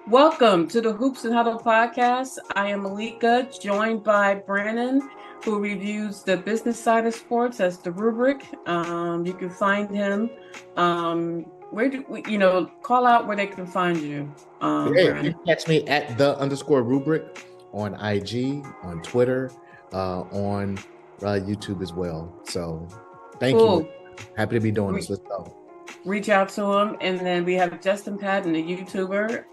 Welcome to the Hoops&Huddle podcast. I am Malika, joined by Brandon, who reviews the business side of sports as the rubric. You can find him. Where do we, call out where they can find you, Yeah, you Brandon. can catch me at the _rubric on IG, on Twitter, on YouTube as well. So thank you. Cool. Happy to be doing Re- this. Let's go. Reach out to him. And then we have Justin Paden, the YouTuber.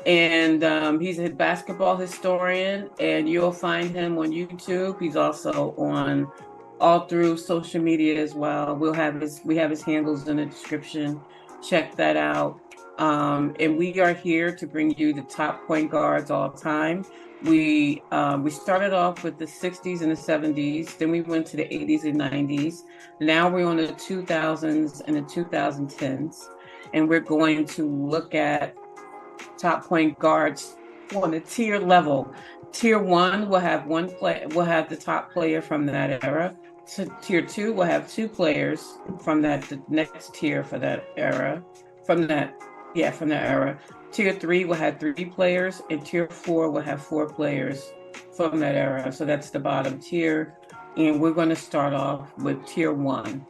And he's a basketball historian, and you'll find him on YouTube. He's also on all through social media as well. We have his handles in the description. Check that out. And we are here to bring you the top point guards all time. We started off with the 60s and the 70s, then we went to the 80s and 90s. Now we're on the 2000s and the 2010s, and we're going to look at top point guards on a tier level. Tier one will have one play, will have the top player from that era. So tier two will have two players from the next tier for that era. From that, from that era. Tier three will have three players, and tier four will have four players from that era. So that's the bottom tier. And we're going to start off with tier one.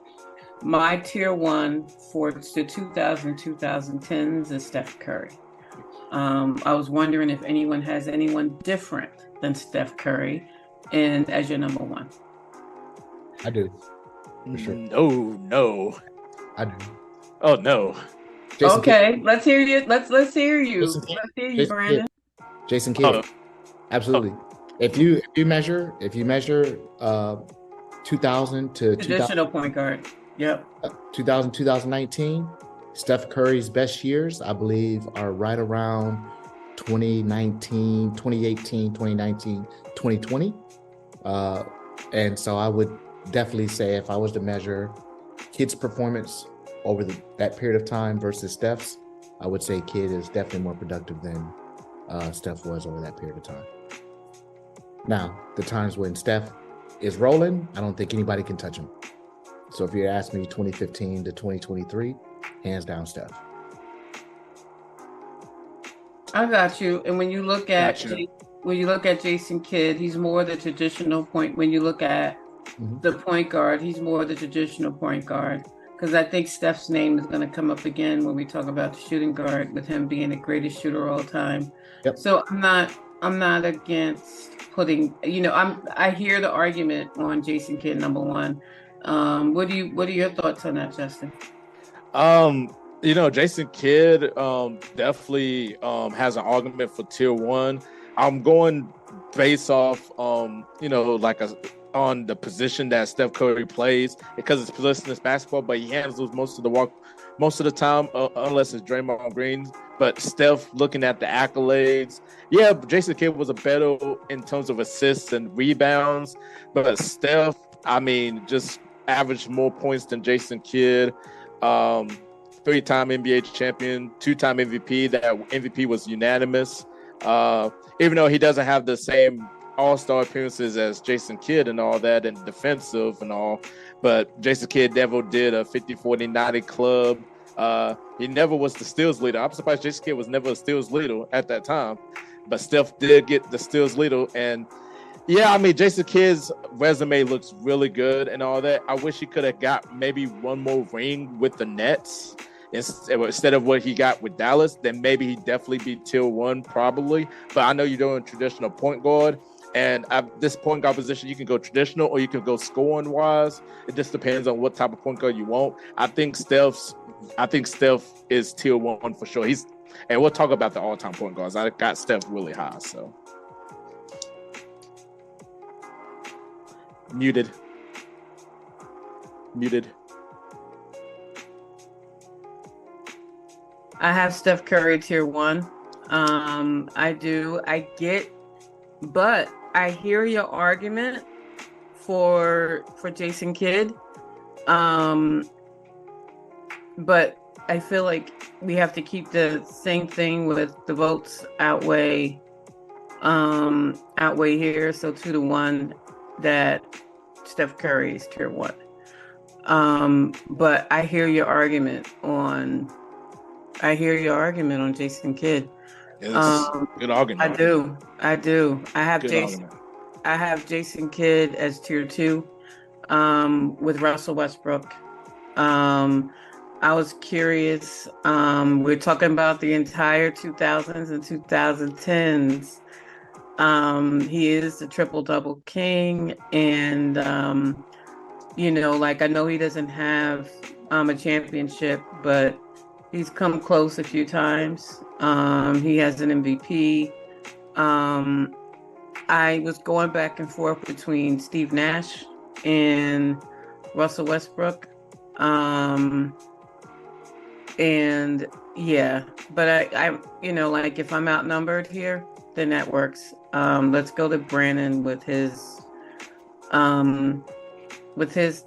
My tier one for the 2010s is Steph Curry. I was wondering if anyone has anyone different than Steph Curry and as your number one. I do, for sure. No. I do. Oh no. Jason Okay, Kidd. let's hear you. Let's hear you. Jason Kidd. Let's hear you, Jason Brandon. Kidd. Jason Kidd. Oh. Absolutely. If you measure 2000 to Traditional point guard. Yep. 2000 2019, Steph Curry's best years, I believe, are right around 2019, 2018, 2019, 2020. And so I would definitely say if I was to measure Kidd's performance over that period of time versus Steph's, I would say Kidd is definitely more productive than Steph was over that period of time. Now, the times when Steph is rolling, I don't think anybody can touch him. So if you ask me 2015 to 2023, hands down Steph. I got you. And when you look at Jason Kidd, he's more the traditional point. When you look at the point guard, he's more the traditional point guard. Because I think Steph's name is going to come up again when we talk about the shooting guard, with him being the greatest shooter of all time. Yep. So I'm not against putting, I hear the argument on Jason Kidd number one. What are your thoughts on that, Justin? Jason Kidd definitely has an argument for tier one. I'm going based off on the position that Steph Curry plays, because it's positionless basketball, but he handles most of the work most of the time, unless it's Draymond Green. But Steph, looking at the accolades, yeah, Jason Kidd was a better in terms of assists and rebounds, but Steph, just averaged more points than Jason Kidd. 3-time NBA champion, 2-time MVP. That MVP was unanimous. Even though he doesn't have the same all-star appearances as Jason Kidd and all that, and defensive and all, but Jason Kidd never did a 50-40-90 club. He never was the steals leader. I'm surprised Jason Kidd was never a steals leader at that time, but Steph did get the steals leader. And yeah, Jason Kidd's resume looks really good and all that. I wish he could have got maybe one more ring with the Nets instead of what he got with Dallas. Then maybe he'd definitely be tier one, probably. But I know you're doing traditional point guard, and at this point guard position, you can go traditional or you can go scoring wise. It just depends on what type of point guard you want. I think Steph is tier one for sure. And we'll talk about the all-time point guards. I got Steph really high, so. Muted. I have Steph Curry tier one. I do. But I hear your argument for Jason Kidd. But I feel like we have to keep the same thing with the votes outweigh here. So 2-1 that Steph Curry is tier one. But I hear your argument on I hear your argument on Jason Kidd. It's good argument. I do. Good argument. I have Jason Kidd as tier 2, with Russell Westbrook. I was curious. We're talking about the entire 2000s and 2010s. He is the triple double king, and like I know he doesn't have a championship, but he's come close a few times. He has an MVP. I was going back and forth between Steve Nash and Russell Westbrook. And yeah, but like if I'm outnumbered here, then that works. Let's go to Brandon with his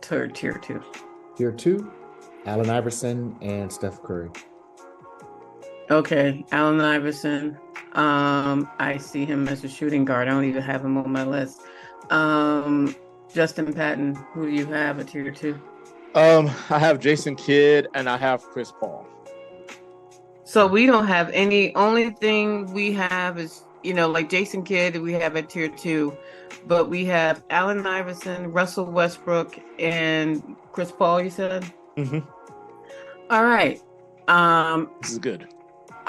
tier 2. Tier 2, Allen Iverson and Steph Curry. Okay, Allen Iverson. I see him as a shooting guard. I don't even have him on my list. Justin Paden, who do you have at tier 2? I have Jason Kidd and I have Chris Paul. So we don't have any. Only thing we have is, like Jason Kidd, we have at tier 2, but we have Allen Iverson, Russell Westbrook, and Chris Paul. You said. Mm-hmm. All right. This is good.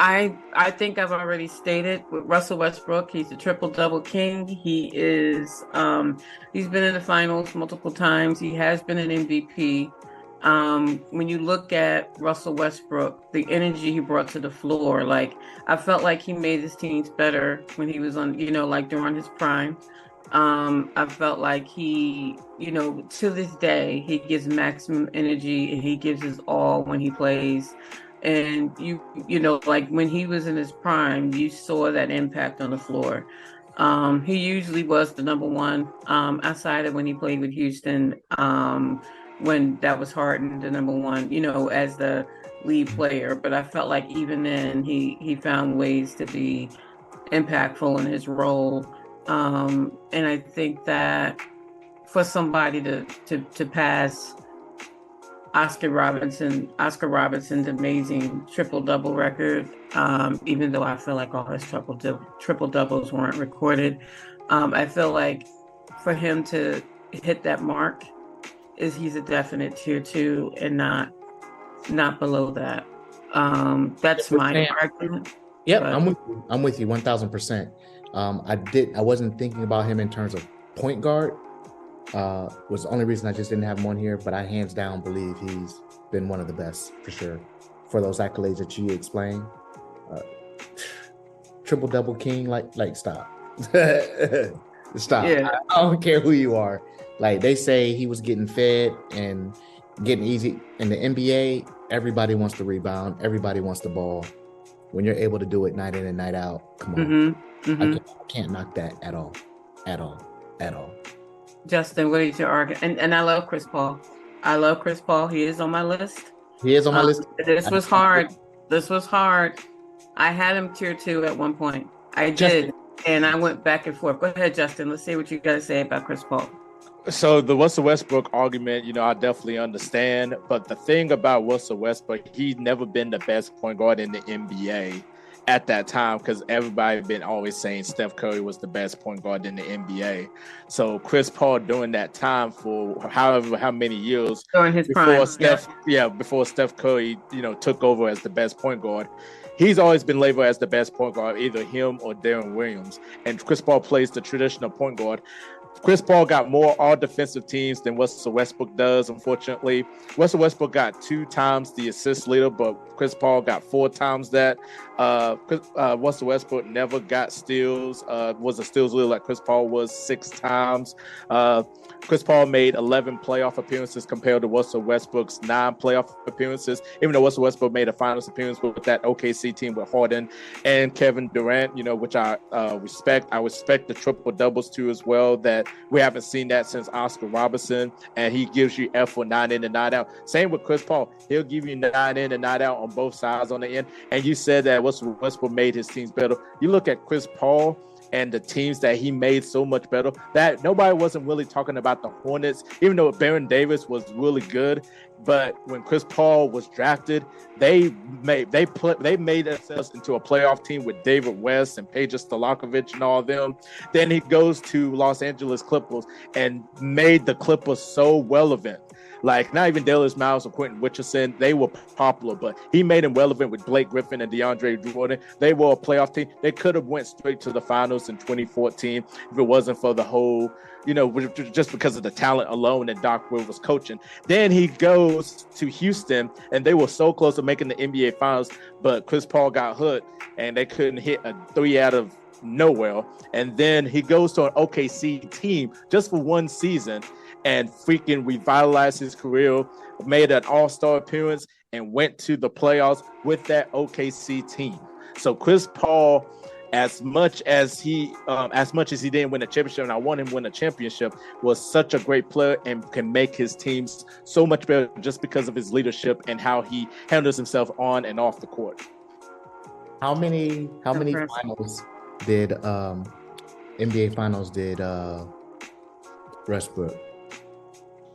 I think I've already stated with Russell Westbrook, he's a triple double king. He is he's been in the finals multiple times. He has been an MVP. When you look at Russell Westbrook, the energy he brought to the floor, like I felt like he made his teams better when he was on, like during his prime. I felt like he, to this day, he gives maximum energy and he gives his all when he plays. And like when he was in his prime, you saw that impact on the floor. He usually was the number one, outside of when he played with Houston, when that was Harden, the number one, as the lead player. But I felt like even then he found ways to be impactful in his role. And I think that for somebody to pass Oscar Robinson's amazing triple-double record, even though I feel like all his triple-doubles weren't recorded, I feel like for him to hit that mark, he's a definite tier 2 and not below that. That's my argument. Yep, I'm with you 1,000%. I wasn't thinking about him in terms of point guard. Was the only reason I just didn't have him on here, but I hands down believe he's been one of the best for sure for those accolades that you explained. Triple double king, like stop. Stop. Yeah. I don't care who you are. Like they say he was getting fed and getting easy in the NBA. Everybody wants to rebound, everybody wants the ball. When you're able to do it night in and night out, come on. I can't knock that at all. Justin, what is your argument? And I love Chris Paul. He is on my list. This was hard. I had him tier 2 at one point. I did. And I went back and forth. Go ahead, Justin. Let's see what you got to say about Chris Paul. So the Russell Westbrook argument, I definitely understand. But the thing about Russell Westbrook, he's never been the best point guard in the NBA at that time, because everybody been always saying Steph Curry was the best point guard in the NBA. So Chris Paul during that time for how many years during his before prime, before Steph Curry, took over as the best point guard, he's always been labeled as the best point guard, either him or Darren Williams. And Chris Paul plays the traditional point guard. Chris Paul got more all-defensive teams than Russell Westbrook does, unfortunately. Russell Westbrook got 2 times the assist leader, but Chris Paul got 4 times that. Russell Westbrook never got steals, was a steals leader like Chris Paul was 6 times. Chris Paul made 11 playoff appearances compared to Russell Westbrook's 9 playoff appearances, even though Russell Westbrook made a finals appearance with that OKC team with Harden and Kevin Durant, which I respect. I respect the triple doubles too as well, that we haven't seen that since Oscar Robertson, and he gives you effort 9 in and 9 out. Same with Chris Paul. He'll give you 9 in and 9 out on both sides on the end. And you said that Russell Westbrook made his teams better. You look at Chris Paul, and the teams that he made so much better that nobody wasn't really talking about the Hornets, even though Baron Davis was really good. But when Chris Paul was drafted, they made themselves into a playoff team with David West and Peja Stojakovic and all of them. Then he goes to Los Angeles Clippers and made the Clippers so relevant. Like, not even Dallas Miles or Quentin Richardson, they were popular, but he made them relevant with Blake Griffin and DeAndre Jordan. They were a playoff team. They could have went straight to the finals in 2014 if it wasn't for the whole, just because of the talent alone that Doc Will was coaching. Then he goes to Houston, and they were so close to making the NBA Finals, but Chris Paul got hurt, and they couldn't hit a 3 out of nowhere. And then he goes to an OKC team just for one season and freaking revitalized his career, made an all-star appearance, and went to the playoffs with that OKC team. So Chris Paul, as much as he didn't win a championship, and I want him to win a championship, was such a great player and can make his teams so much better just because of his leadership and how he handles himself on and off the court. How many finals did NBA finals did Westbrook?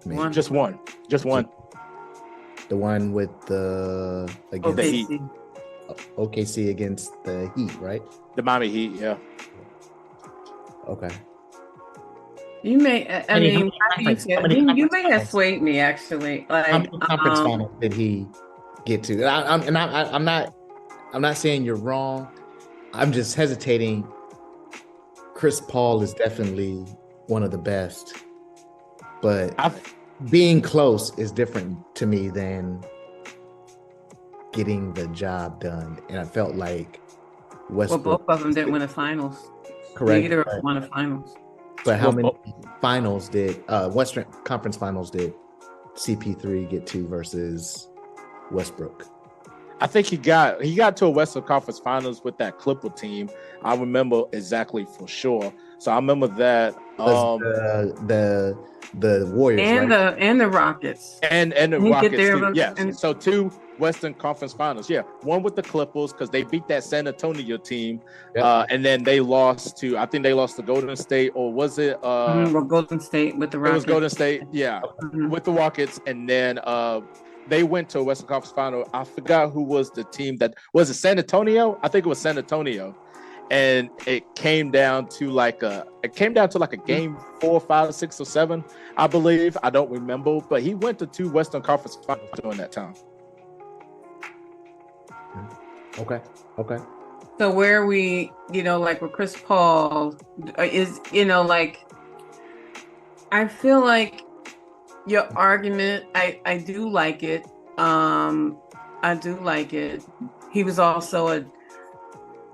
One. Just one. The one with the against the Heat. OKC against the Heat, right? The Miami Heat, yeah. Okay. You may, you may have swayed me actually. Like, how many conference finals did he get to? I'm not saying you're wrong. I'm just hesitating. Chris Paul is definitely one of the best, but being close is different to me than getting the job done. And I felt like Westbrook. Well, both of them didn't win the finals. Correct. Neither of them won the finals. But how many finals did Western Conference finals did CP3 get to versus Westbrook? I think he got to a Western Conference Finals with that Clipper team. I remember exactly for sure. So I remember that the Warriors and the Rockets and the Rockets too. Yeah. So 2 Western Conference Finals. Yeah, one with the Clippers because they beat that San Antonio team, and then they lost to Golden State, or was it? Golden State with the Rockets. It was Golden State. Yeah, with the Rockets, and then they went to a Western Conference Final. I forgot who was the team that was it. San Antonio. I think it was San Antonio, and it came down to like a game 4, 5, 6, or 7, I believe. I don't remember, but he went to 2 Western Conference Finals during that time. Okay. So where we, like with Chris Paul is, I feel like your argument, I do like it. I do like it. He was also a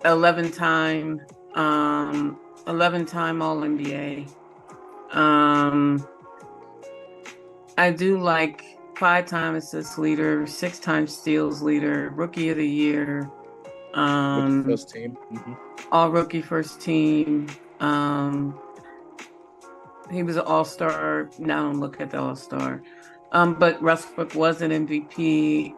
11-time All-NBA. I do like 5-time assist leader, 6-time steals leader, rookie of the year, first team, all rookie first team. He was an all-star. Now I don't look at the all-star. But Westbrook was an MVP.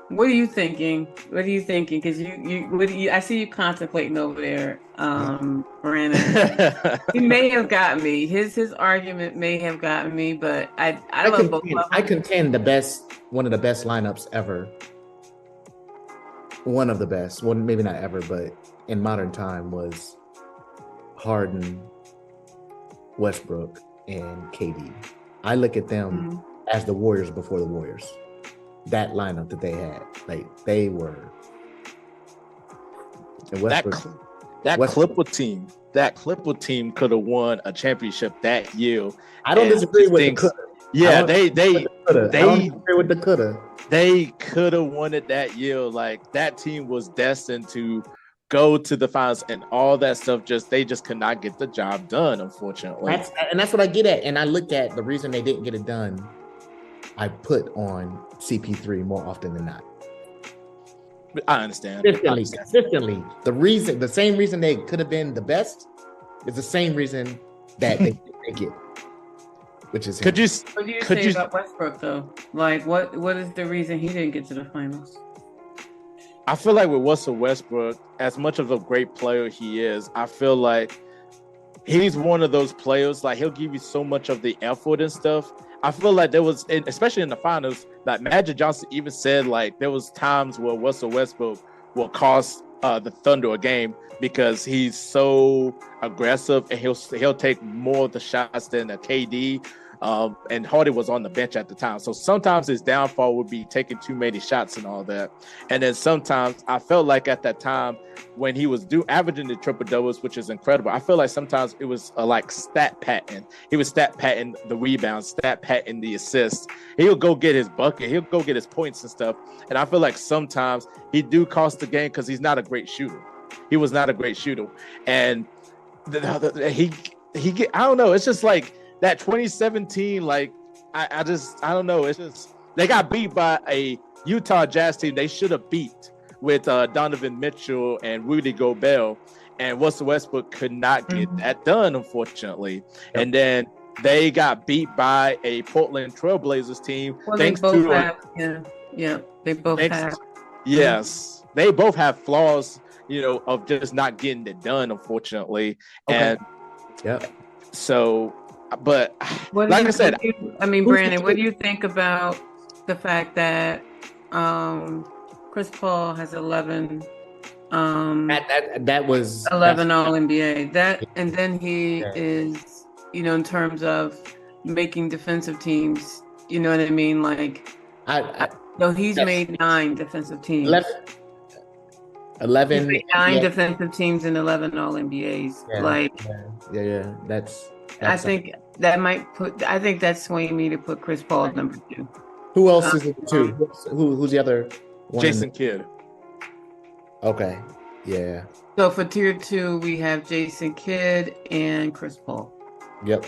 What are you thinking? Because I see you contemplating over there, Brandon. He may have got me. His argument may have gotten me, but I love both of them. I contend one of the best lineups ever. One of the best. One, maybe not ever, but in modern time was Harden, Westbrook, and KD. I look at them as the Warriors before the Warriors. That lineup that they had, like they were. And Clipper team could have won a championship that year. I don't disagree with the coulda. Yeah, they agree with the coulda. They could have won it that year. Like that team was destined to go to the finals and all that stuff. They just could not get the job done, unfortunately. That's what I get at. And I look at the reason they didn't get it done. I put on CP3 more often than not. I understand. Consistently. The same reason they could have been the best is the same reason that they get it. Which is what do you say about Westbrook though? Like what is the reason he didn't get to the finals? I feel like with Russell Westbrook, as much of a great player he is, I feel like he's one of those players, like he'll give you so much of the effort and stuff. I feel like there was, especially in the finals, like Magic Johnson even said, like there was times where Russell Westbrook will cost the Thunder a game because he's so aggressive and he'll take more of the shots than a KD. And Hardy was on the bench at the time, so sometimes his downfall would be taking too many shots and all that. And then sometimes I felt like at that time when he was averaging the triple doubles, which is incredible, I feel like sometimes it was like stat pattern. He was stat pattern the rebounds, stat pattern the assists. He'll go get his bucket, he'll go get his points and stuff. And I feel like sometimes he do cost the game because he's not a great shooter. He was not a great shooter, and he I don't know. It's just like that 2017, like I don't know. It's just they got beat by a Utah Jazz team they should have beat with Donovan Mitchell and Rudy Gobert, and Russell Westbrook could not get that done, unfortunately. Yep. And then they got beat by a Portland Trailblazers team. Well, they both have, they both have. Yes, they both have flaws, of just not getting it done, unfortunately. Okay. And so. But like I said, Brandon, what do you think about the fact that Chris Paul has 11? That was 11 All NBA. And then he is, in terms of making defensive teams. You know what I mean? Like, he's made 9 defensive teams. 11 he's made 9 defensive teams and 11 All NBAs. I think that might put. I think that's swaying me to put Chris Paul at number 2. Who else is it 2? Who's the other one? Jason Kidd. Okay. Yeah. So for tier 2, we have Jason Kidd and Chris Paul. Yep.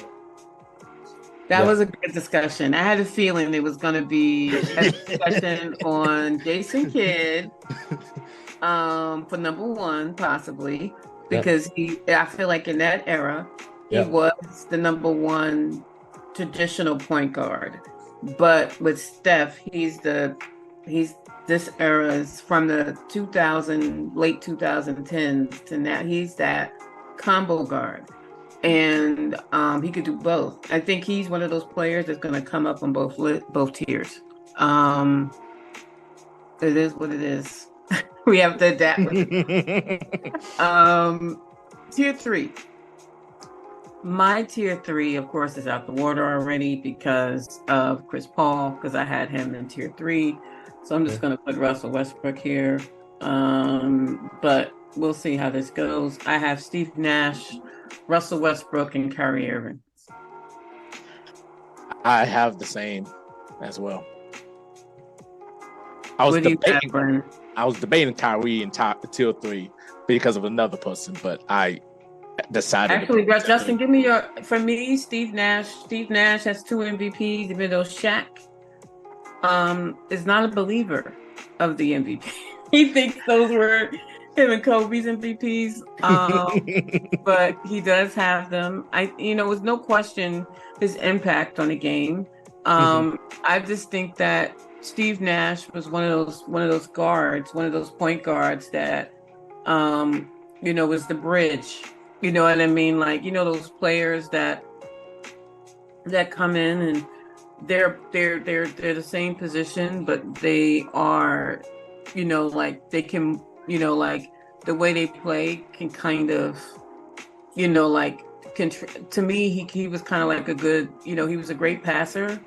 That was a good discussion. I had a feeling it was going to be a discussion on Jason Kidd for number 1, possibly, because I feel like in that era, he was the number 1 traditional point guard. But with Steph, this era is from the late 2010s to now. He's that combo guard. And he could do both. I think he's one of those players that's going to come up on both tiers. It is what it is. We have to adapt with it. Tier 3. My tier 3, of course, is out the water already because of Chris Paul, because I had him in tier 3. So I'm just going to put Russell Westbrook here. But we'll see how this goes. I have Steve Nash, Russell Westbrook, and Kyrie Irving. I have the same as well. I was debating Kyrie in tier 3 because of another person, but I decided. Actually, Justin, give me for me, Steve Nash. Steve Nash has 2 MVPs, even though Shaq is not a believer of the MVP. He thinks those were him and Kobe's MVPs, but he does have them. With no question his impact on the game. I just think that Steve Nash was one of those guards, one of those point guards that, was the bridge. You know what I mean? Like, those players that come in and they're the same position, but they are, they can, the way they play can kind of, to me, he was kind of like a good, he was a great passer,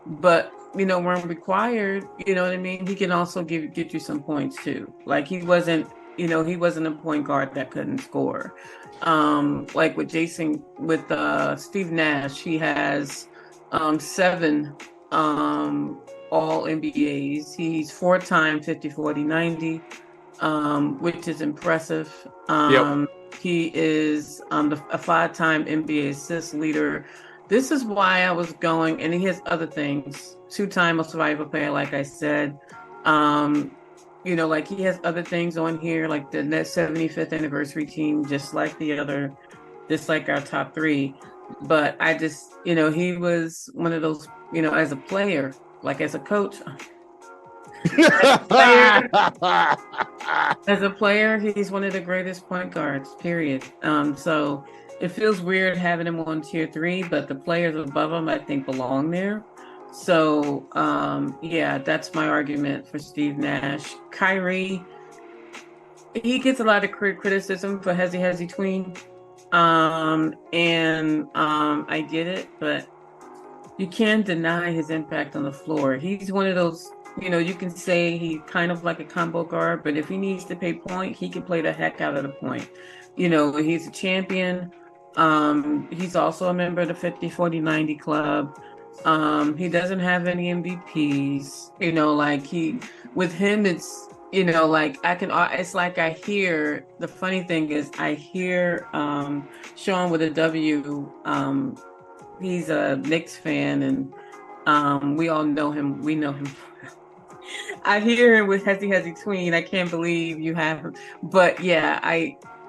but, when required, you know what I mean? He can also get you some points too. Like he wasn't a point guard that couldn't score. Like with Steve Nash, he has 7 all NBAs. He's 4-time 50, 40, 90, which is impressive. He is a 5-time NBA assist leader. This is why I was going, and he has other things. 2-time Most Valuable Player, like I said. Like he has other things on here, like the net 75th anniversary team, just like our top 3. But I just, he was one of those, as a player, like as a coach, As a player, he's one of the greatest point guards, period. So it feels weird having him on tier 3, but the players above him, I think, belong there. So, yeah, that's my argument for Steve Nash. Kyrie, he gets a lot of criticism for hezzy tween. I get it, but you can't deny his impact on the floor. He's one of those, you can say he's kind of like a combo guard, but if he needs to play point, he can play the heck out of the point. He's a champion. He's also a member of the 50-40-90 club. He doesn't have any MVPs. With him, it's, it's like I hear, the funny thing is I hear Sean with a W, he's a Knicks fan, and we all know him. We know him. I hear him with hezzy tween. I can't believe you have him. But yeah,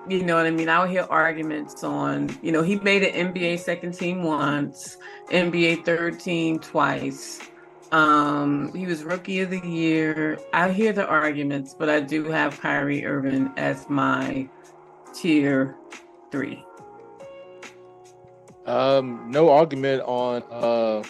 you know what I mean? I'll hear arguments on, he made an NBA second team once, NBA third team twice. He was rookie of the year. I hear the arguments, but I do have Kyrie Irving as my tier 3. No argument on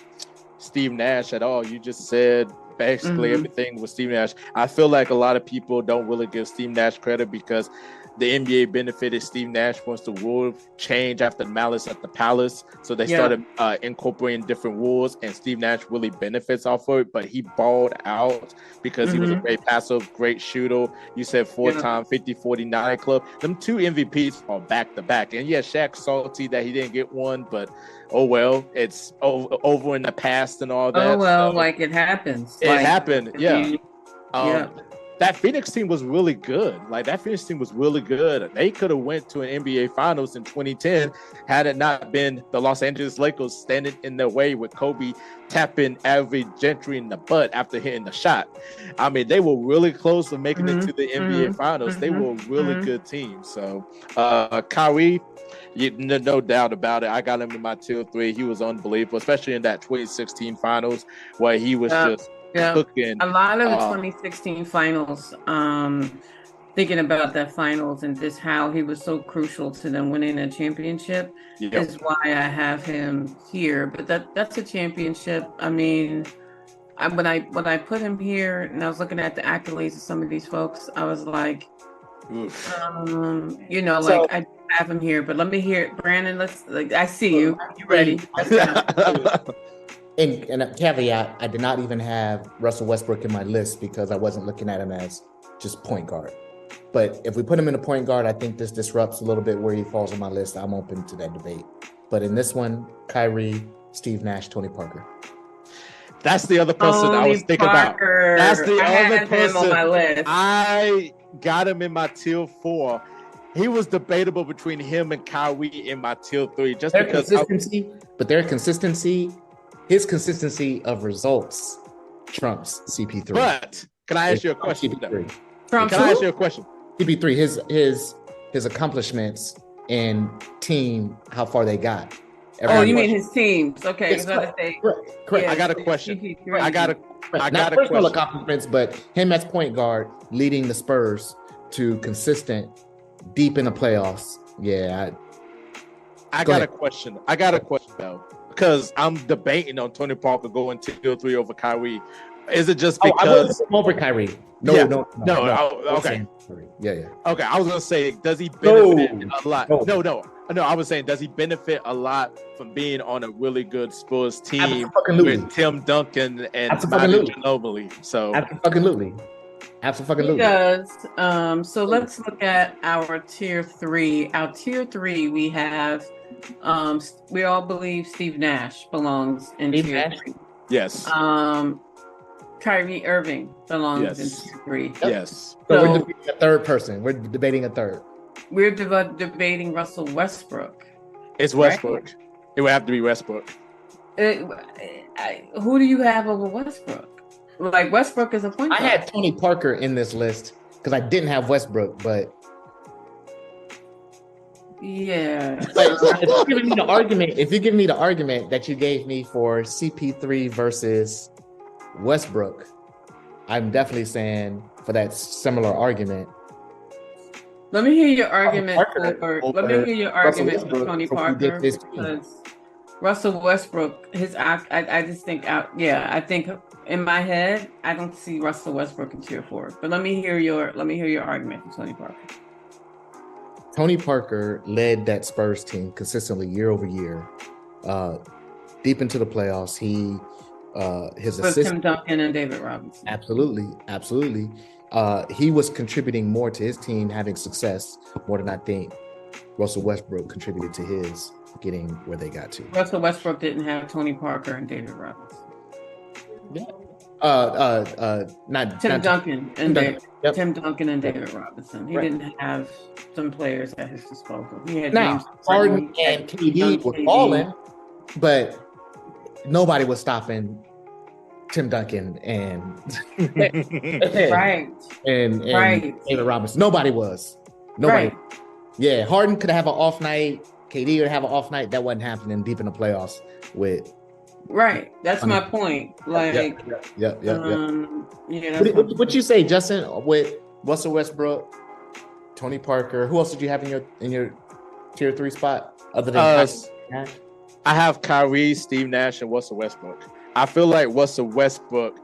Steve Nash at all. You just said basically everything with Steve Nash. I feel like a lot of people don't really give Steve Nash credit because the NBA benefited Steve Nash once the rule change after Malice at the Palace. So they started incorporating different rules, and Steve Nash really benefits off of it. But he balled out because he was a great passer, great shooter. You said 4-time 50-40-90 club. Them 2 MVPs are back to back. And yeah, Shaq's salty that he didn't get one, but oh well, it's over in the past and all that. Oh well, so, it happens. It happened, yeah. That Phoenix team was really good. They could have went to an NBA Finals in 2010 had it not been the Los Angeles Lakers standing in their way with Kobe tapping Avery Gentry in the butt after hitting the shot. I mean, they were really close to making it to the NBA Finals. They were a really good team. So, Kyrie, no doubt about it. I got him in my tier 3. He was unbelievable, especially in that 2016 Finals where he was just cooking. A lot of the 2016 Finals, thinking about that Finals and just how he was so crucial to them winning a championship is why I have him here. But that's a championship. I mean, when I put him here and I was looking at the accolades of some of these folks, I was like, I have him here. But let me hear it. Brandon, I see you. You ready? And a caveat, I did not even have Russell Westbrook in my list because I wasn't looking at him as just point guard. But if we put him in a point guard, I think this disrupts a little bit where he falls on my list. I'm open to that debate. But in this one, Kyrie, Steve Nash, Tony Parker. That's the other person I was thinking about. That's the other person on my list. I got him in my tier 4. He was debatable between him and Kyrie in my tier 3 just their because his consistency of results trumps CP3. But can I ask you a question? Can I ask you a question? CP3, his accomplishments and team, how far they got. You mean his teams? Okay, yes, correct. I got a question. I got a personal accomplishments, but him as point guard leading the Spurs to consistent, deep in the playoffs. Yeah. I got a question. I got a question though, because I'm debating on Tony Parker going tier 3 over Kyrie. Is it just because over Kyrie? No. Okay. Yeah. Okay, I was gonna say, does he benefit a lot? No. I was saying, does he benefit a lot from being on a really good Spurs team with Tim Duncan and Manu Ginobili? So absolutely. He does. So let's look at our tier 3. Our tier 3, we have. We all believe Steve Nash belongs in tier 3. Yes. Kyrie Irving belongs in tier 3. Yes. So we're debating a third person. We're debating a third. We're debating Russell Westbrook. It's Westbrook. Right? It would have to be Westbrook. Who do you have over Westbrook? Like, Westbrook is a point guard. I had Tony Parker in this list because I didn't have Westbrook, but yeah. If you give me the argument that you gave me for CP3 versus Westbrook, I'm definitely saying for that similar argument. Let me hear your argument Parker let me over hear your Russell argument for Westbrook Tony for what he did Parker to his team. because Russell Westbrook, I just think I think in my head I don't see Russell Westbrook in tier 4. But let me hear your argument for Tony Parker. Tony Parker led that Spurs team consistently year over year, deep into the playoffs. His With assist, Tim Duncan and David Robinson. absolutely. He was contributing more to his team having success more than I think Russell Westbrook contributed to his getting where they got to. Russell Westbrook didn't have Tony Parker and David Robinson. Yeah. Tim Duncan and David Robinson. He Right. didn't have some players at his disposal. He had Now, James Harden and KD were balling, but nobody was stopping Tim Duncan and right and David Robinson. Nobody was. Nobody. Right. Yeah, Harden could have an off night. KD would have an off night. That wasn't happening deep in the playoffs with. Right. That's my point. Like, yep. What you say, Justin, with Russell Westbrook, Tony Parker? Who else did you have in your tier 3 spot other than Nash? I have Kyrie, Steve Nash, and Russell Westbrook. I feel like Russell Westbrook,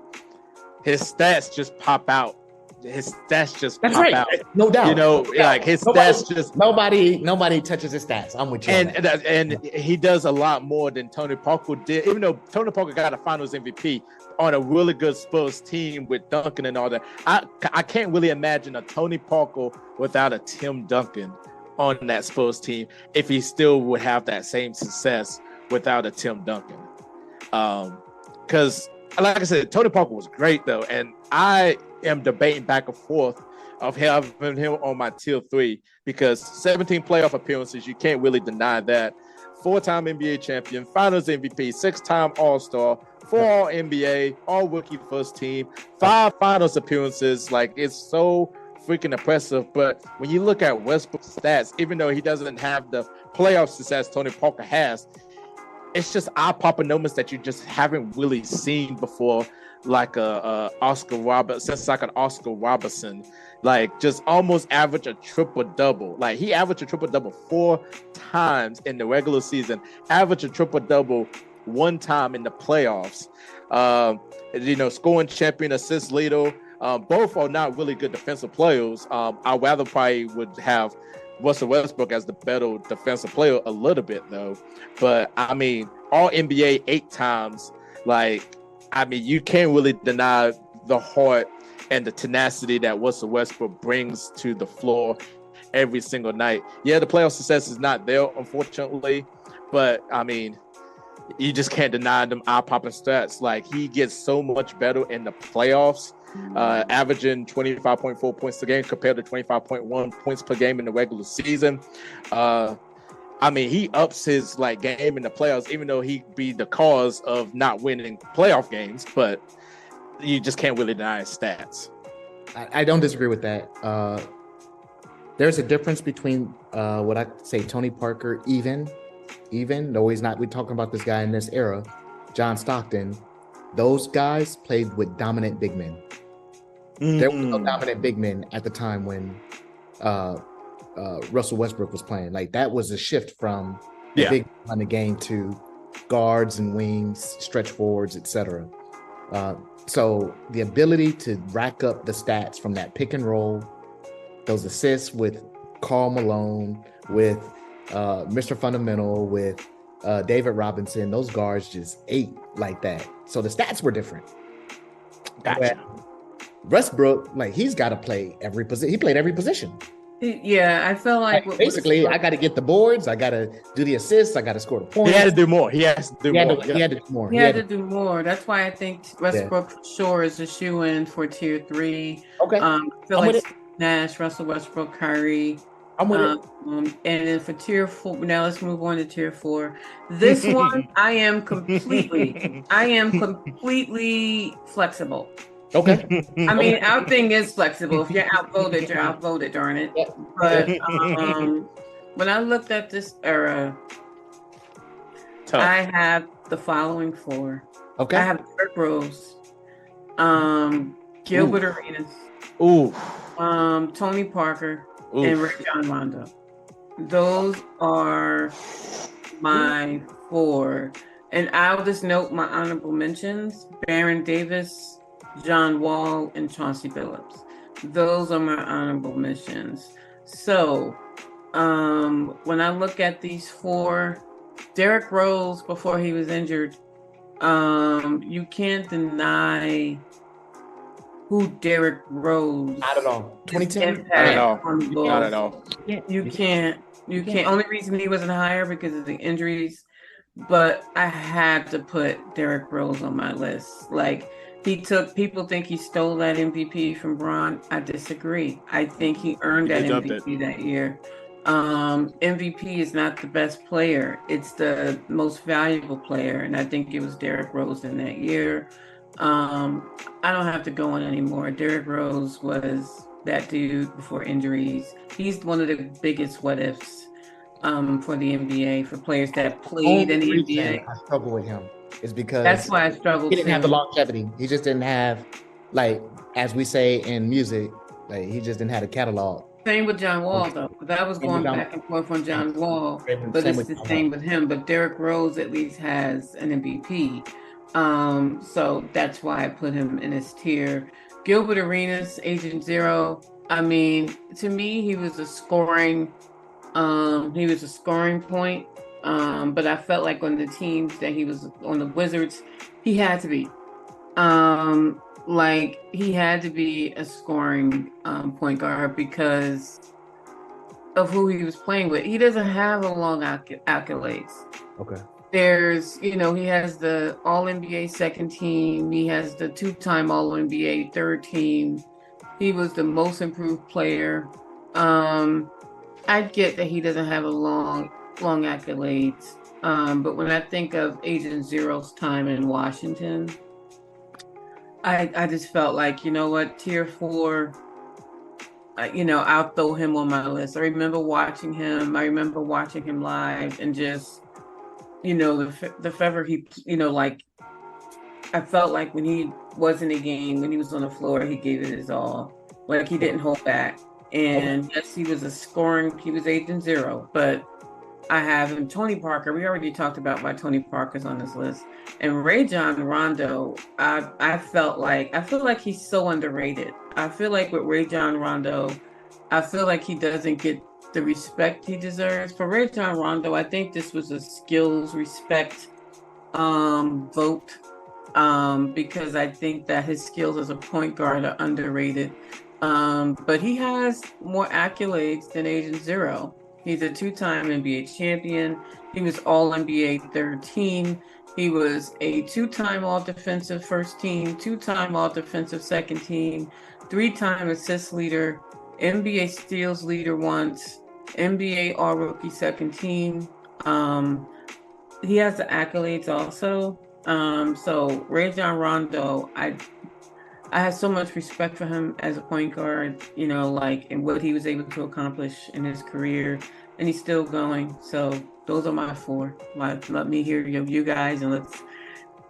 his stats just pop out. His stats just pop out. No doubt. You know, like his stats just nobody touches his stats. I'm with you. And he does a lot more than Tony Parker did. Even though Tony Parker got a Finals MVP on a really good Spurs team with Duncan and all that, I can't really imagine a Tony Parker without a Tim Duncan on that Spurs team if he still would have that same success without a Tim Duncan. Because, like I said, Tony Parker was great though, and I am debating back and forth of having him on my tier 3 because 17 playoff appearances, you can't really deny that. 4-time NBA champion, Finals MVP, 6-time All-Star, 4 All-NBA, All-Rookie First Team, 5 Finals appearances. Like, it's so freaking impressive. But when you look at Westbrook's stats, even though he doesn't have the playoff success Tony Parker has, it's just eye-popping numbers that you just haven't really seen before, like an Oscar Robertson, like just almost average a triple-double. Like he averaged a triple-double 4 times in the regular season, averaged a triple-double 1 time in the playoffs. Scoring champion, assist leader. Both are not really good defensive players. I rather probably would have Russell Westbrook as the better defensive player a little bit though. But I mean, all NBA 8 times. Like, I mean, you can't really deny the heart and the tenacity that Russell Westbrook brings to the floor every single night. Yeah, the playoff success is not there, unfortunately, but I mean, you just can't deny them eye-popping stats. Like, he gets so much better in the playoffs, averaging 25.4 points per game compared to 25.1 points per game in the regular season. I mean, he ups his game in the playoffs, even though he be the cause of not winning playoff games. But you just can't really deny his stats. I don't disagree with that. There's a difference between what I say Tony Parker, even though he's not. We're talking about this guy in this era, John Stockton. Those guys played with dominant big men. Mm-hmm. There was no dominant big men at the time when Russell Westbrook was playing. Like, that was a shift from the big on the game to guards and wings, stretch forwards, etc. So the ability to rack up the stats from that pick and roll, those assists with Karl Malone, with Mr. Fundamental, with David Robinson, those guards just ate like that. So the stats were different. Gotcha. Westbrook, he's got to play every position. He played every position. Yeah, I feel like basically I got to get the boards, I got to do the assists, I got to score the points. He had to do more. He had to do more. That's why I think Westbrook for sure is a shoe-in for tier 3. Okay. I feel like Nash, Russell Westbrook, Kyrie. I'm with it. And then for tier 4, now let's move on to tier 4. This one, I am completely flexible. Okay. I mean, our thing is flexible. If you're outvoted, you're outvoted, darn it. Yeah. But when I looked at this era, I have the following 4. Okay. I have Derrick Rose, Gilbert Arenas, Ooh. Tony Parker, Ooh. and Rajon Rondo. Those are my four. And I'll just note my honorable mentions: Baron Davis, John Wall, and Chauncey Billups. Those are my honorable mentions. So, when I look at these four, Derrick Rose before he was injured, you can't deny who Derrick Rose. Not at all. his 2010? impact Not at all. on the Not at Bulls. all. You can't. You can't. Only reason he wasn't higher because of the injuries. But I had to put Derrick Rose on my list. Like people think he stole that MVP from Bron. I disagree. I think he earned that MVP that year. MVP is not the best player. It's the most valuable player. And I think it was Derrick Rose in that year. I don't have to go on anymore. Derrick Rose was that dude before injuries. He's one of the biggest what ifs for the NBA, for players that played in the NBA. I struggle with him is because That's why I struggled. he didn't have the longevity. He just didn't have, like, as we say in music, like he just didn't have a catalog. Same with John Wall, though. But I was going back and forth on John Wall, but it's the same with him. But Derrick Rose at least has an MVP. So that's why I put him in his tier. Gilbert Arenas, Agent Zero. I mean, to me, he was a scoring point. But I felt like on the teams that he was on, the Wizards, he had to be. Like he had to be a scoring point guard because of who he was playing with. He doesn't have a long accolades. Okay. There's, he has the All-NBA second team. He has the two-time All-NBA third team. He was the most improved player. I get that he doesn't have a long accolades. But when I think of Agent Zero's time in Washington, I just felt like, you know what, tier 4, I'll throw him on my list. I remember watching him live and just, the feather he, like, I felt like when he was in a game, when he was on the floor, he gave it his all. Like he didn't hold back. And yes, he was Agent Zero, but I have him. Tony Parker, we already talked about why Tony Parker's on this list. And Rajon Rondo, I feel like he's so underrated. I feel like with Rajon Rondo, I feel like he doesn't get the respect he deserves. For Rajon Rondo, I think this was a skills respect vote, because I think that his skills as a point guard are underrated. But he has more accolades than Agent Zero. He's a two-time NBA champion. He was All-NBA third team. He was a two-time All-Defensive first team, two-time All-Defensive second team, three-time assist leader, NBA steals leader once, NBA All-Rookie second team. He has the accolades also. So Rajon Rondo, I have so much respect for him as a point guard, and what he was able to accomplish in his career, and he's still going. So those are my 4. Let me hear you guys, and let's.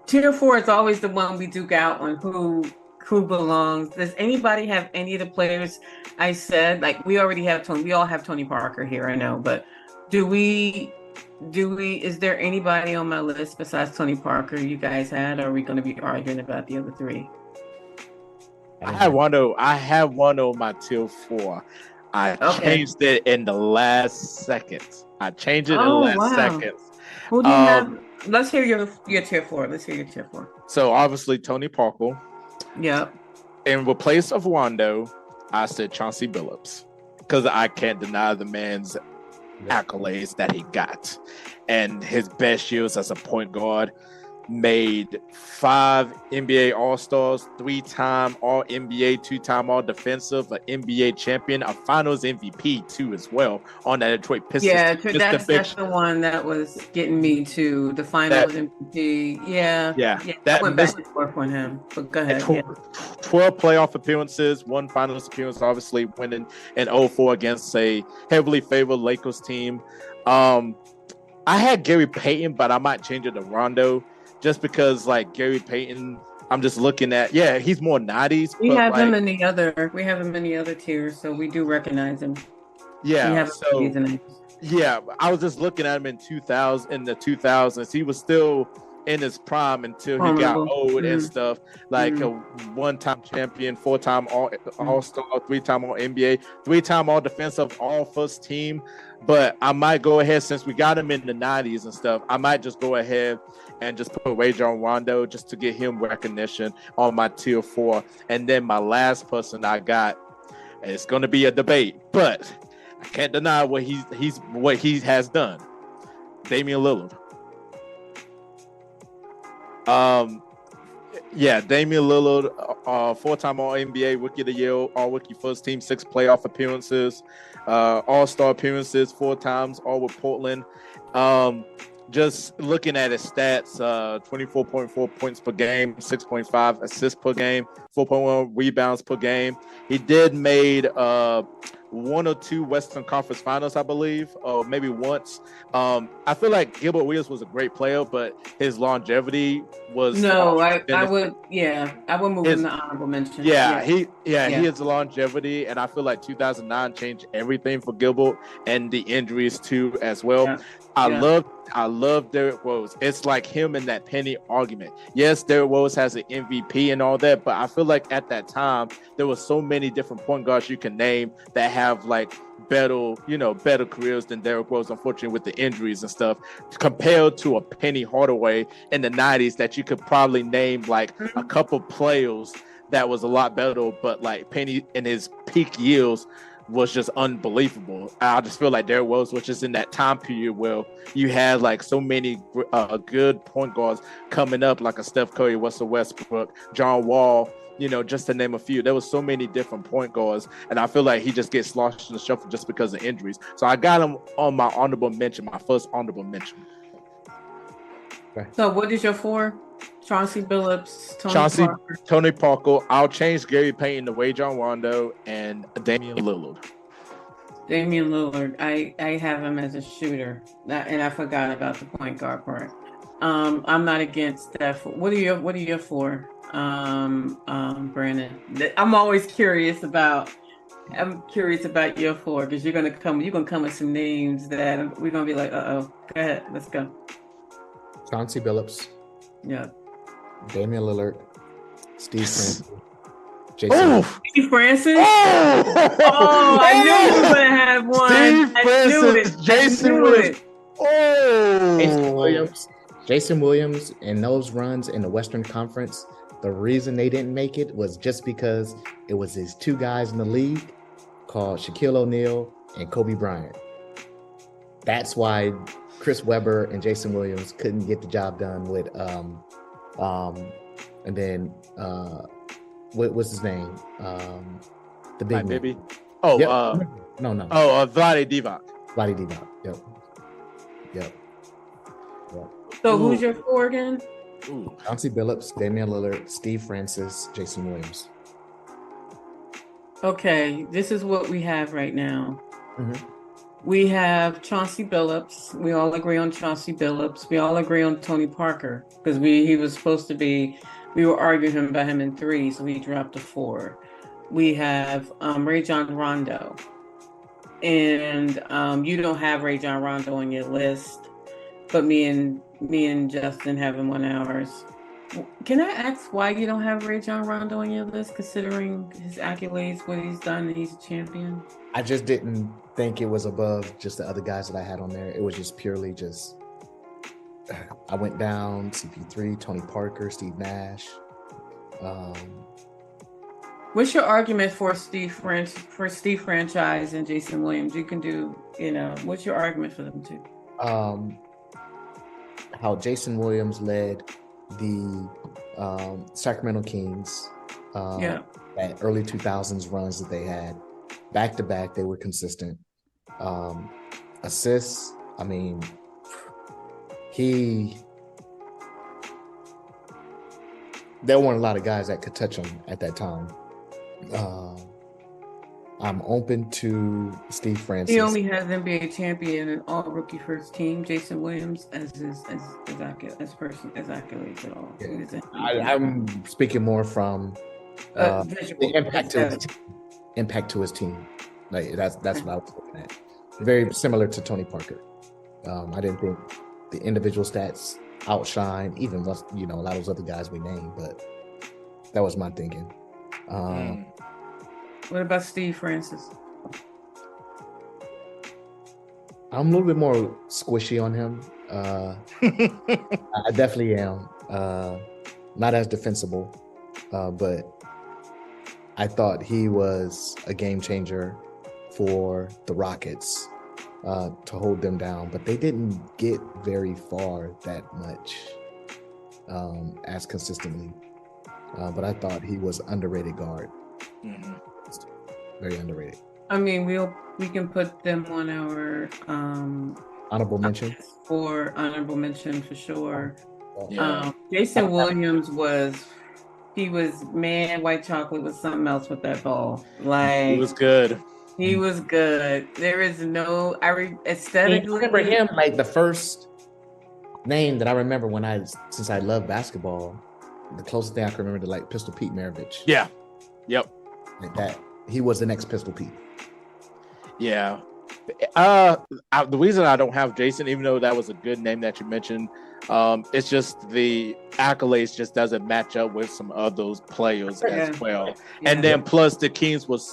Tier 4 is always the one we duke out on who belongs. Does anybody have any of the players I said? Like we already have Tony. We all have Tony Parker here, I know, but do we? Is there anybody on my list besides Tony Parker you guys had? Or are we going to be arguing about the other 3? I have one on my tier 4. I changed it in the last second. Seconds. Who do you have? Let's hear your tier 4. So obviously Tony Parker. Yep. In replace of Rondo, I said Chauncey Billups because I can't deny the man's accolades that he got, and his best years as a point guard. Made 5 NBA All-Stars, 3-time All-NBA, 2-time All-Defensive, an NBA champion, a Finals MVP too as well on that Detroit Pistons. Yeah, that's the one that was getting me to the Finals MVP. Yeah. That went back and forth on him. But go ahead. 12 playoff appearances, 1 Finals appearance, obviously winning in 2004 against a heavily favored Lakers team. I had Gary Payton, but I might change it to Rondo. Just because, like, Gary Payton I'm just looking at, he's more 90s, We but have like, him in the other. We have him in the other tiers, so we do recognize him. We yeah. have him in So these. yeah, I was just looking at him in the 2000s. He was still in his prime until he got Vulnerable. old and Mm, stuff. Like a mm, one-time champion, four-time mm. All-Star, three-time All NBA, three-time All Defensive, All First Team. But I might go ahead, since we got him in the 90s and stuff, I might just go ahead and just put Rajon Rondo just to get him recognition on my tier 4. And then my last person I got, and it's going to be a debate, but I can't deny what he has done. Damian Lillard. Damian Lillard, 4-time All NBA, Rookie of the Year, All Rookie First Team, 6 playoff appearances, All-Star appearances, 4 times, all with Portland. Just looking at his stats, 24.4 points per game, 6.5 assists per game, 4.1 rebounds per game. He did made 1 or 2 Western Conference Finals, I believe, or maybe once. I feel like Gilbert Williams was a great player, but his longevity was No, I would move him his to honorable mention. he Yeah. has longevity, and I feel like 2009 changed everything for Gilbert, and the injuries too as well. Yeah. I love Derrick Rose. It's like him in that Penny argument. Yes, Derrick Rose has an MVP and all that, but I feel like at that time there were so many different point guards you can name that have like better careers than Derrick Rose, unfortunately, with the injuries and stuff, compared to a Penny Hardaway in the 90s that you could probably name like a couple players that was a lot better, but like Penny in his peak years was just unbelievable. I just feel like Derrick Rose was just in that time period where you had like so many good point guards coming up, like a Steph Curry, Russell Westbrook, John Wall, just to name a few. There was so many different point guards, and I feel like he just gets lost in the shuffle just because of injuries. So I got him on my honorable mention, my first honorable mention. Okay. So what is your 4? Chauncey Billups, Tony Parker. I'll change Gary Payton to Rajon Rondo and Damian Lillard. Damian Lillard. I have him as a shooter, and I forgot about the point guard part. I'm not against Steph. What are your 4, Brandon? I'm always curious about. I'm curious about your 4 because you're gonna come with some names that we're gonna be like, Go ahead, let's go. Chauncey Billups. Yeah. Damian Lillard, Steve Francis, Jason. Steve Francis. I knew you were gonna have one. Steve Francis, Jason Williams. Jason Williams in those runs in the Western Conference. The reason they didn't make it was just because it was these 2 guys in the league called Shaquille O'Neal and Kobe Bryant. That's why Chris Webber and Jason Williams couldn't get the job done with and then what was his name? The big baby. Oh, yep. No. Oh, Vlade Divac. Vlade Divac. Yep. So who's your 4 again? Chauncey Billups, Damian Lillard, Steve Francis, Jason Williams. Okay, this is what we have right now. Mm-hmm. We have Chauncey Billups. We all agree on Chauncey Billups. We all agree on Tony Parker because he was supposed to be. We were arguing about him in 3, so he dropped to 4. We have Rajon Rondo, and you don't have Rajon Rondo on your list, but me and Justin have him on ours. Can I ask why you don't have Rajon Rondo on your list, considering his accolades, what he's done, and he's a champion? I just didn't think it was above just the other guys that I had on there. It was just purely I went down CP3, Tony Parker, Steve Nash. What's your argument for Steve Franchise and Jason Williams? You can do, what's your argument for them too? How Jason Williams led the Sacramento Kings that early 2000s runs that they had. Back to back, they were consistent. Assists, I mean, there weren't a lot of guys that could touch him at that time. I'm open to Steve He Francis. only has NBA champion and all rookie first team, Jason Williams, as accolades at all. Yeah. I'm speaking more from the Visual. impact to his team. Like that's what I was looking at. Very similar to Tony Parker. I didn't think the individual stats outshine even a lot of those other guys we named, but that was my thinking. What about Steve Francis? I'm a little bit more squishy on him. I definitely am. Not as defensible, but I thought he was a game changer for the Rockets to hold them down, but they didn't get very far that much as consistently. But I thought he was underrated guard. Very underrated. I mean, we can put them on our honorable mention for sure. Yeah. Jason Williams was man, white chocolate was something else with that ball. Like he was good. He was good. There is no aesthetically. I remember him like the first name that I remember since I love basketball. The closest thing I can remember to like Pistol Pete Maravich. Yeah. Yep. Like that. He was the next Pistol Pete. Yeah. The reason I don't have Jason, even though that was a good name that you mentioned, it's just the accolades just doesn't match up with some of those players as well. Yeah. And then plus the Kings was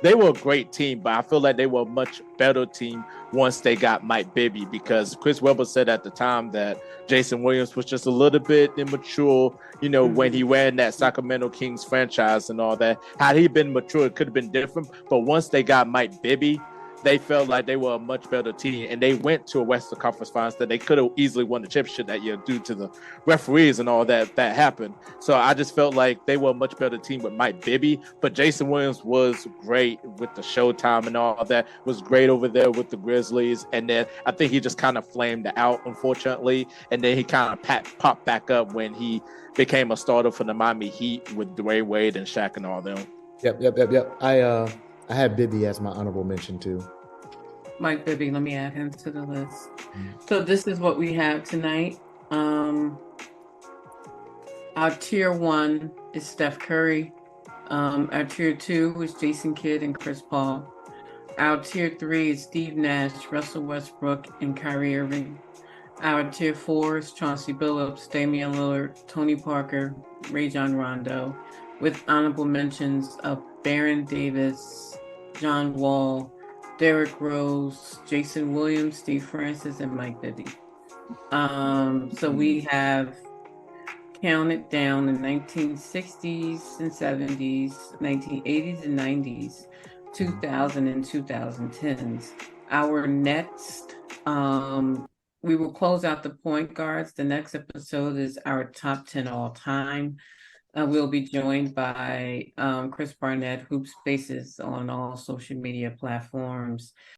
they were a great team, but I feel like they were a much better team once they got Mike Bibby, because Chris Webber said at the time that Jason Williams was just a little bit immature, when he ran that Sacramento Kings franchise and all that. Had he been mature, it could have been different. But once they got Mike Bibby, they felt like they were a much better team, and they went to a Western Conference Finals that they could have easily won the championship that year due to the referees and all that happened. So I just felt like they were a much better team with Mike Bibby, but Jason Williams was great with the Showtime and all that, was great over there with the Grizzlies, and then I think he just kind of flamed out, unfortunately, and then he kind of popped back up when he became a starter for the Miami Heat with Dwayne Wade and Shaq and all them. Yep. I had Bibby as my honorable mention too. Mike Bibby, let me add him to the list. So this is what we have tonight. Our tier 1 is Steph Curry. Our tier 2 is Jason Kidd and Chris Paul. Our tier 3 is Steve Nash, Russell Westbrook, and Kyrie Irving. Our tier 4 is Chauncey Billups, Damian Lillard, Tony Parker, Rajon Rondo, with honorable mentions of Baron Davis, John Wall, Derrick Rose, Jason Williams, Steve Francis, and Mike Bibby. So we have counted down the 1960s and 70s, 1980s and 90s, 2000 and 2010s. Our next, we will close out the point guards. The next episode is our top 10 all time. We'll be joined by Chris Barnett, Hoop Spaces on all social media platforms.